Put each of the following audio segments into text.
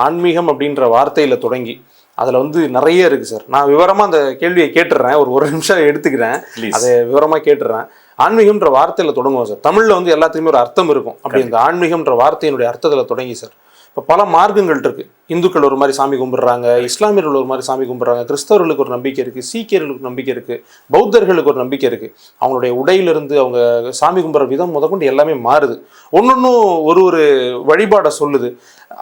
ஆன்மீகம் அப்படின்ற வார்த்தையில் தொடங்கி அதில் வந்து நிறைய இருக்குது சார். நான் விவரமாக அந்த கேள்வியை கேட்டுடுறேன், ஒரு நிமிஷம் எடுத்துக்கிறேன், அதை விவரமாக கேட்டுடுறேன். ஆன்மீகம்ன்ற வார்த்தையில் தொடங்குவோம் சார். தமிழில் வந்து எல்லாத்துக்குமே ஒரு அர்த்தம் இருக்கும். அப்படி அந்த ஆன்மீகம்ன்ற வார்த்தையினுடைய அர்த்தத்தில் தொடங்கி சார் இப்போ பல மார்க்கங்கள் இருக்குது. இந்துக்கள் ஒரு மாதிரி சாமி கும்பிட்றாங்க, இஸ்லாமியர்கள் ஒரு மாதிரி சாமி கும்பிட்றாங்க, கிறிஸ்தவர்களுக்கு ஒரு நம்பிக்கை இருக்குது, சீக்கியர்களுக்கு நம்பிக்கை இருக்குது, பௌத்தர்களுக்கு ஒரு நம்பிக்கை இருக்குது. அவங்களுடைய உடையிலிருந்து அவங்க சாமி கும்பிட்ற விதம் முதற்கொண்டு எல்லாமே மாறுது. ஒன்னொன்னும் ஒரு வழிபாடை சொல்லுது.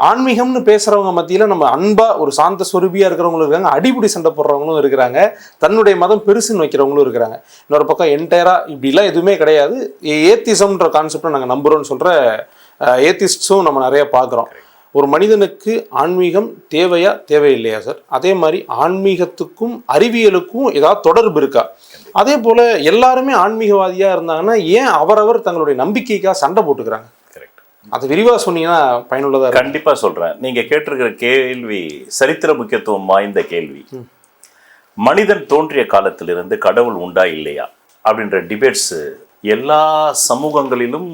ஆன்மீகம்னு பேசுகிறவங்க மத்தியில் நம்ம அன்பாக ஒரு சாந்த சொருபியாக இருக்கிறவங்களும் இருக்காங்க, அடிப்படி சண்டை போடுறவங்களும் இருக்கிறாங்க, தன்னுடைய மதம் பெருசுன்னு வைக்கிறவங்களும் இருக்கிறாங்க. இன்னொரு பக்கம் என்டையராக இப்படிலாம் எதுவுமே கிடையாது, ஏத்திசம்ன்ற கான்செப்டை நாங்கள் நம்புகிறோன்னு சொல்கிற ஏத்திஸ்ட்ஸும் நம்ம நிறைய பார்க்குறோம். ஒரு மனிதனுக்கு ஆன்மீகம் தேவையா தேவையில்லையா சார்? அதே மாதிரி ஆன்மீகத்துக்கும் அறிவியலுக்கும் ஏதாவது தொடர்பு இருக்கா? அதே போல் எல்லாருமே ஆன்மீகவாதியாக இருந்தாங்கன்னா ஏன் அவரவர் தங்களுடைய நம்பிக்கைக்காக சண்டை போட்டுக்கிறாங்க? அதை விரிவாக சொன்னீங்கன்னா பயனுள்ளதாக. கண்டிப்பாக சொல்கிறேன். நீங்கள் கேட்டிருக்கிற கேள்வி சரித்திர முக்கியத்துவம் வாய்ந்த கேள்வி. மனிதன் தோன்றிய காலத்திலிருந்து கடவுள் உண்டா இல்லையா அப்படின்ற டிபேட்ஸு எல்லா சமூகங்களிலும்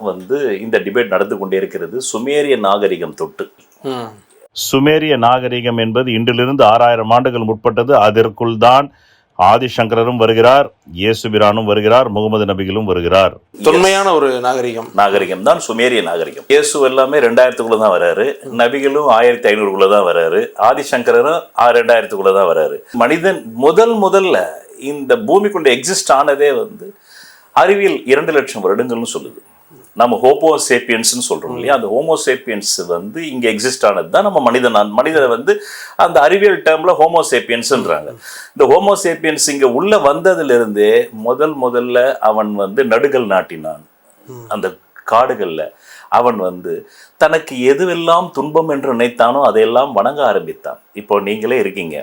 வந்து இந்த டிபேட் நடந்து கொண்டே இருக்கிறது. சுமேரிய நாகரிகம் தொட்டு. சுமேரிய நாகரிகம் என்பது இன்றிலிருந்து 6000 ஆண்டுகள் முற்பட்டது. அதற்குள் தான் ஆதிசங்கரரும் வருகிறார், இயேசுபிரானும் வருகிறார், முகமது நபிகளும் வருகிறார். தொன்மையான ஒரு நாகரிகம் தான் சுமேரிய நாகரிகம். இயேசு எல்லாமே 2000க்குள்ள தான் வராரு, நபிகளும் 1500க்குள்ள தான் வராரு, ஆதிசங்கரரும் 2000க்குள்ள தான் வராரு. மனிதன் முதல்ல இந்த பூமிக்குள்ள எக்ஸிஸ்ட் ஆனதே வந்து அறிவியல் 2 லட்சம் வருடங்கள்னு சொல்லுது. நம்ம ஹோமோசேப்பியன்ஸ்னு சொல்கிறோம் இல்லையா, அந்த ஹோமோசேப்பியன்ஸ் வந்து இங்கே எக்ஸிஸ்ட் ஆனது தான் நம்ம மனிதனை வந்து அந்த அறிவியல் டேர்மில் ஹோமோசேப்பியன்ஸுன்றாங்க. இந்த ஹோமோசேப்பியன்ஸ் இங்கே உள்ளே வந்ததுலேருந்தே முதல்ல அவன் வந்து நடுகள் நாட்டினான். அந்த காடுகளில் அவன் வந்து தனக்கு எதுவெல்லாம் துன்பம் என்று நினைத்தானோ அதையெல்லாம் வணங்க ஆரம்பித்தான். இப்போ நீங்களே இருக்கீங்க,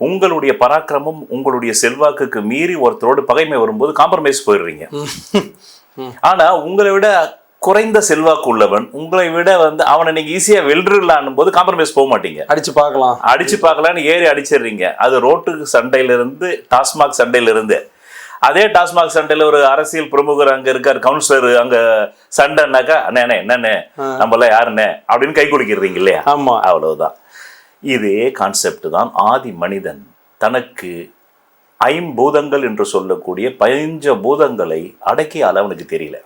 உங்களுடைய பராக்கிரமம் உங்களுடைய செல்வாக்குக்கு மீறி ஒருத்தரோடு பகைமை வரும்போது காம்ப்ரமைஸ் போயிடுறீங்க. ஆனா உங்களை விட குறைந்த செல்வாக்கு உள்ளவன், உங்களை விட வந்து அவனை நீங்க ஈஸியா வெல்றலான்னும் போது காம்ப்ரமைஸ் போக மாட்டீங்க. அடிச்சு பார்க்கலான்னு ஏறி அடிச்சிடுறீங்க. அது ரோட்டுக்கு சண்டையில இருந்து, டாஸ்மாக் சண்டையில இருந்து, அதே டாஸ்மாக் சண்டையில ஒரு அரசியல் பிரமுகர் அங்க இருக்காரு, கவுன்சிலர் அங்க சண்டைனாக்கா அண்ணே என்னன்னு நம்மளாம் யாருன்னு அப்படின்னு கை குடிக்கிறீங்க இல்லையா? ஆமா, அவ்வளவுதான். இதே கான்செப்ட் தான் ஆதி மனிதன் தனக்கு 5 பூதங்கள் என்று சொல்லக்கூடிய 15 பூதங்களை அடக்கிய அவனுக்கு தெரியல.